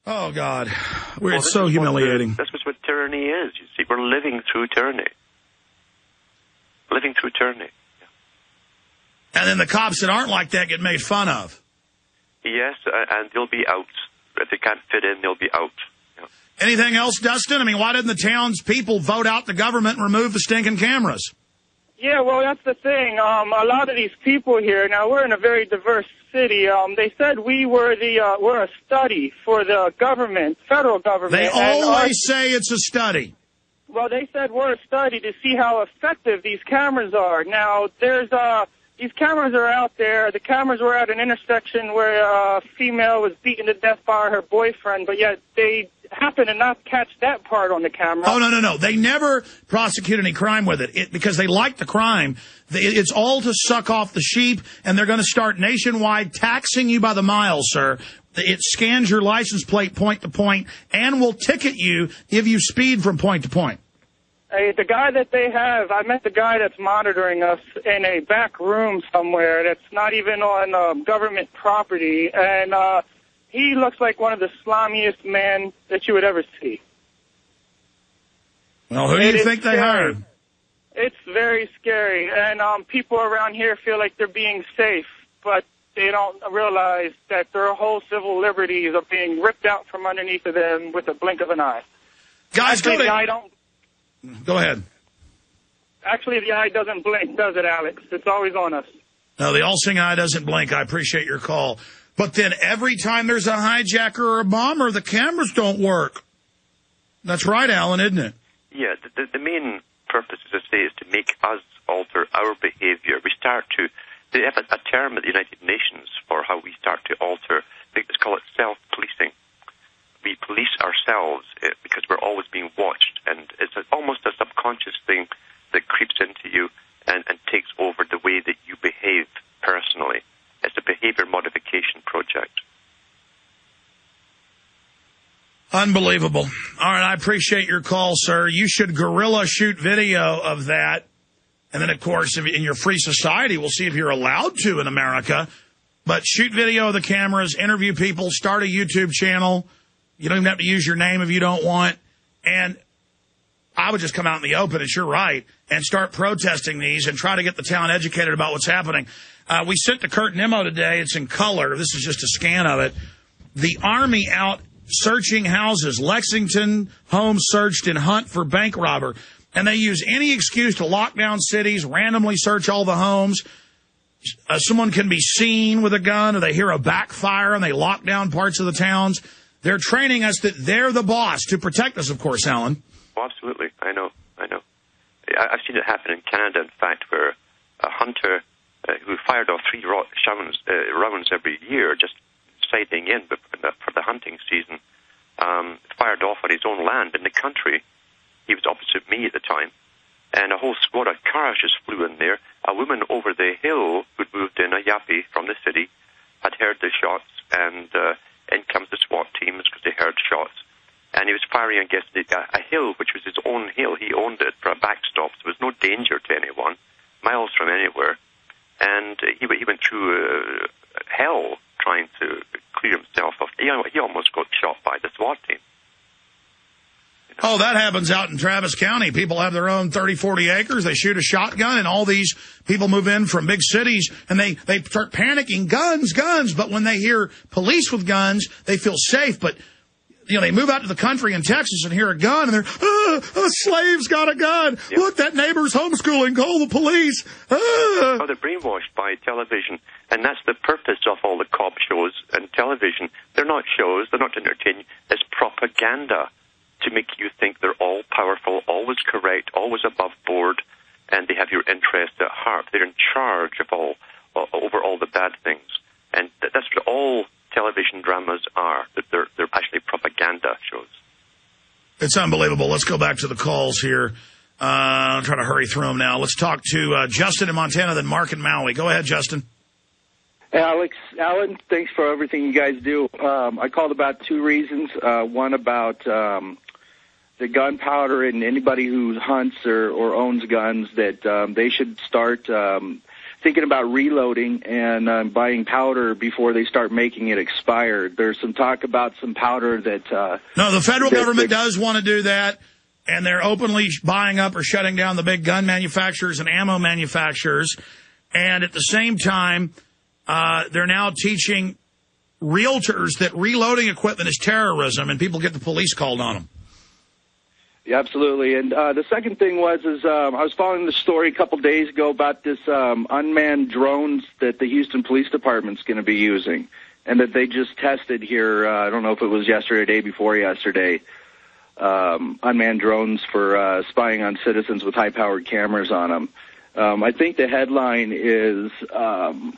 Oh, God. It's so humiliating. This is what tyranny is. You see, we're living through tyranny. Living through tyranny. And then the cops that aren't like that get made fun of. Yes, and they'll be out. If they can't fit in, they'll be out. Yeah. Anything else, Dustin? I mean, why didn't the town's people vote out the government and remove the stinking cameras? Yeah, well, that's the thing. A lot of these people here, now we're in a very diverse city. They said we're a study for the government, federal government. They always say it's a study. Well, they said we're a study to see how effective these cameras are. Now, these cameras are out there. The cameras were at an intersection where a female was beaten to death by her boyfriend, but yet they happen to not catch that part on the camera. Oh, no. They never prosecute any crime with it because they like the crime. It's all to suck off the sheep, and they're going to start nationwide taxing you by the mile, sir. It scans your license plate point to point and will ticket you if you speed from point to point. Hey, the guy that they have, I met the guy that's monitoring us in a back room somewhere that's not even on government property, and he looks like one of the slimiest men that you would ever see. Well, who do you think they hired? It's very scary, and people around here feel like they're being safe, but they don't realize that their whole civil liberties are being ripped out from underneath of them with a blink of an eye. Guys, go ahead. Actually, the eye doesn't blink, does it, Alex? It's always on us. No, the all-seeing eye doesn't blink. I appreciate your call. But then every time there's a hijacker or a bomber, the cameras don't work. That's right, Alan, isn't it? Yeah, the main purpose, as I say, is to make us alter our behavior. They have a term at the United Nations for how we start to alter. It's called self-policing. We police ourselves because we're always being watched, and it's almost a subconscious thing that creeps into you and takes over the way that you behave personally. It's a behavior modification project. Unbelievable. All right, I appreciate your call, sir. You should guerrilla shoot video of that. And then, of course, in your free society, we'll see if you're allowed to in America. But shoot video of the cameras, interview people, start a YouTube channel. You don't even have to use your name if you don't want. And I would just come out in the open, it's your right, and start protesting these and try to get the town educated about what's happening. We sent the Kurt Nimmo today. It's in color. This is just a scan of it. The Army out searching houses. Lexington home searched in hunt for bank robber. And they use any excuse to lock down cities, randomly search all the homes. Someone can be seen with a gun, or they hear a backfire and they lock down parts of the towns. They're training us that they're the boss to protect us, of course, Alan. Oh, absolutely. I know. I've seen it happen in Canada, in fact, where a hunter who fired off 3 rounds every year, just sighting in for the hunting season, fired off on his own land in the country. He was opposite me at the time, and a whole squad of cars just flew in there. A woman over the hill who'd moved in, a yappy from the city, had heard the shots, and in comes the SWAT teams because they heard shots. And he was firing against a hill, which was his own hill. He owned it for a backstop. There was no danger to anyone, miles from anywhere. And he went through hell trying to clear himself off. He almost got shot by the SWAT team. Oh, that happens out in Travis County. People have their own 30, 40 acres. They shoot a shotgun, and all these people move in from big cities, and they start panicking, guns. But when they hear police with guns, they feel safe. But, they move out to the country in Texas and hear a gun, and they're, a slave's got a gun. Yep. Look, that neighbor's homeschooling. Call the police. Oh, they're brainwashed by television, and that's the purpose of all the cop shows and television. They're not shows. They're not to entertain you. It's propaganda to make you think they're all powerful, always correct, always above board, and they have your interest at heart. They're in charge of over all the bad things. And that's what all television dramas are. They're actually propaganda shows. It's unbelievable. Let's go back to the calls here. I'm trying to hurry through them now. Let's talk to Justin in Montana, then Mark in Maui. Go ahead, Justin. Hey, Alan, thanks for everything you guys do. I called about 2 reasons. One about the gunpowder, and anybody who hunts or owns guns, that they should start thinking about reloading and buying powder before they start making it expired. There's some talk about some powder that... No, the federal government does want to do that, and they're openly buying up or shutting down the big gun manufacturers and ammo manufacturers. And at the same time, they're now teaching realtors that reloading equipment is terrorism, and people get the police called on them. Yeah, absolutely. And the second thing I was following the story a couple days ago about this unmanned drones that the Houston Police Department's going to be using, and that they just tested here, I don't know if it was yesterday or the day before yesterday, unmanned drones for spying on citizens with high-powered cameras on them. I think the headline is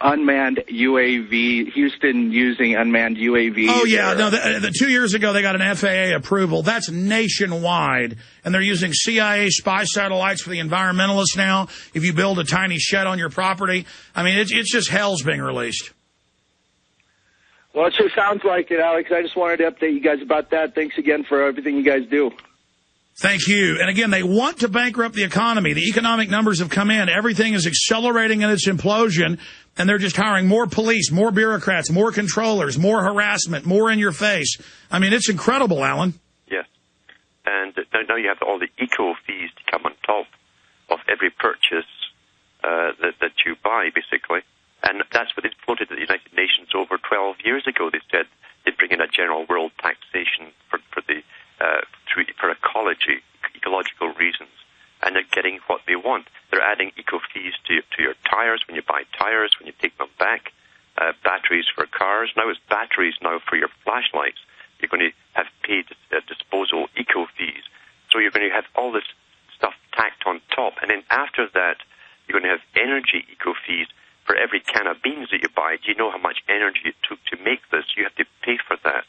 unmanned UAV, Houston using unmanned UAV. Oh, yeah. No, 2 years ago, they got an FAA approval. That's nationwide. And they're using CIA spy satellites for the environmentalists now. If you build a tiny shed on your property, I mean, it's just hell's being released. Well, it sure sounds like it, Alex. I just wanted to update you guys about that. Thanks again for everything you guys do. Thank you. And again, they want to bankrupt the economy. The economic numbers have come in. Everything is accelerating in its implosion, and they're just hiring more police, more bureaucrats, more controllers, more harassment, more in your face. I mean, it's incredible, Alan. Yes. And now you have all the eco fees to come on top of every purchase that you buy, basically. And that's what they floated at the United Nations over 12 years ago. They said they'd bring in a general world taxation for ecological reasons, and they're getting what they want. They're adding eco fees to your tires when you buy tires, when you take them back, batteries for cars. Now it's batteries now for your flashlights. You're going to have paid disposal eco fees. So you're going to have all this stuff tacked on top, and then after that, you're going to have energy eco fees for every can of beans that you buy. Do you know how much energy it took to make this? You have to pay for that.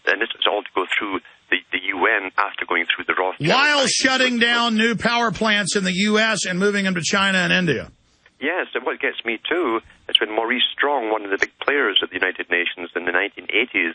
And this is all to go through the UN after going through the Rothschild. While shutting down new power plants in the U.S. and moving them to China and India. Yes, and what gets me too is when Maurice Strong, one of the big players at the United Nations in the 1980s,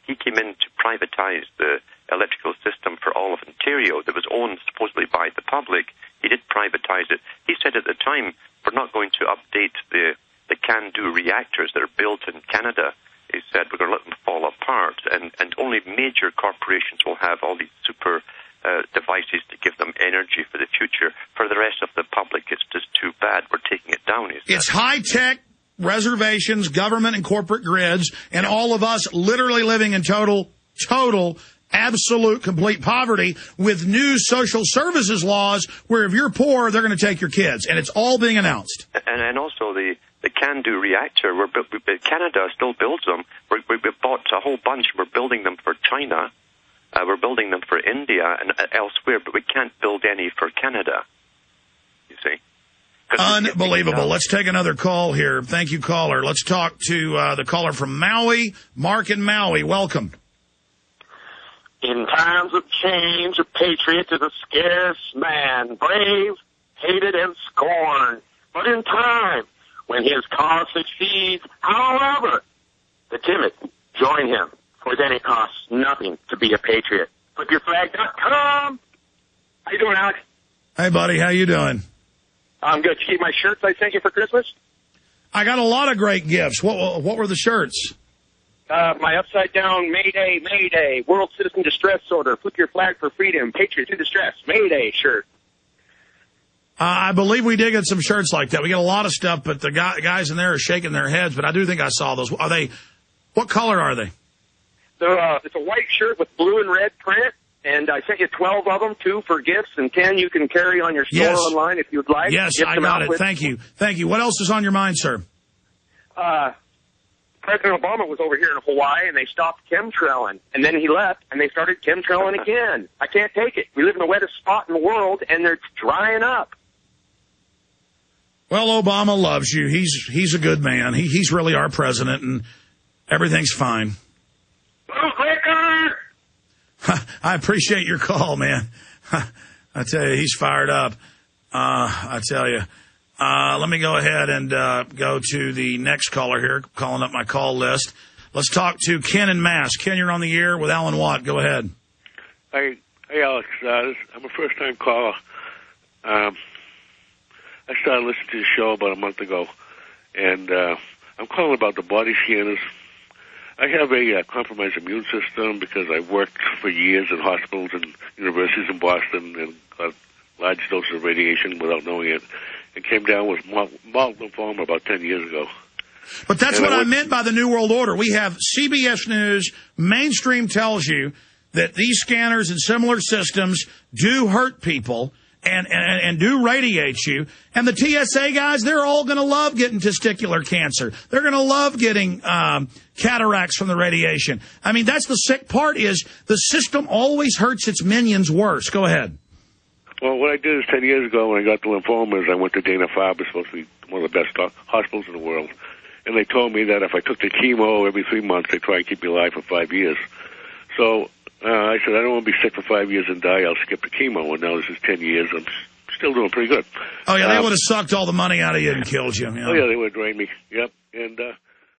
he came in to privatize the electrical system for all of Ontario that was owned supposedly by the public. He did privatize it. He said at the time, we're not going to update the CANDU reactors that are built in Canada. He said we're going to let them fall apart, and only major corporations will have all these super devices to give them energy for the future. For the rest of the public, it's just too bad. We're taking it down, he said. It's high-tech reservations, government and corporate grids, and all of us literally living in total, absolute, complete poverty with new social services laws where if you're poor, they're going to take your kids. And it's all being announced. And also the CANDU reactor, Canada still builds them. We bought a whole bunch. We're building them for China. We're building them for India and elsewhere, but we can't build any for Canada, you see. Unbelievable. Let's take another call here. Thank you, caller. Let's talk to the caller from Maui. Mark in Maui, welcome. In times of change, a patriot is a scarce man, brave, hated, and scorned. But in time, when his cause succeeds, however, the timid join him, for then it costs nothing to be a patriot. FlipYourFlag.com. How you doing, Alex? Hey, buddy. How you doing? I'm good. Did you get my shirts I sent you for Christmas? I got a lot of great gifts. What were the shirts? My upside-down Mayday, Mayday, World Citizen Distress Order, Flip Your Flag for Freedom, Patriot to Distress, Mayday shirt. I believe we did get some shirts like that. We get a lot of stuff, but the guys in there are shaking their heads. But I do think I saw those. Are they? What color are they? It's a white shirt with blue and red print, and I sent you 12 of them, 2 for gifts, and 10 you can carry on your store online if you'd like. Yes, I got it. Thank you. Thank you. What else is on your mind, sir? President Obama was over here in Hawaii, and they stopped chemtrailing. And then he left, and they started chemtrailing again. I can't take it. We live in the wettest spot in the world, and they're drying up. Well, Obama loves you. He's a good man. He's really our president, and everything's fine. I appreciate your call, man. I tell you, he's fired up. I tell you. Let me go ahead and go to the next caller here, calling up my call list. Let's talk to Ken in Mass. Ken, you're on the air with Alan Watt. Go ahead. Hey, Alex. I'm a first-time caller. I started listening to your show about a month ago, and I'm calling about the body scanners. I have a compromised immune system because I worked for years in hospitals and universities in Boston and got large doses of radiation without knowing it, and came down with multiple lymphoma about 10 years ago. But that's what I meant by the New World Order. We have CBS News, mainstream tells you that these scanners and similar systems do hurt people and do radiate you. And the TSA guys, they're all going to love getting testicular cancer. They're going to love getting cataracts from the radiation. I mean, that's the sick part is the system always hurts its minions worse. Go ahead. Well, what I did is 10 years ago when I got the lymphomas, I went to Dana-Farber, supposed to be one of the best hospitals in the world. And they told me that if I took the chemo every 3 months, they'd try and keep me alive for 5 years. So I said, I don't want to be sick for 5 years and die. I'll skip the chemo. And now this is 10 years. I'm still doing pretty good. Oh, yeah, they would have sucked all the money out of you and killed you. Oh, yeah, they would have drained me. Yep. And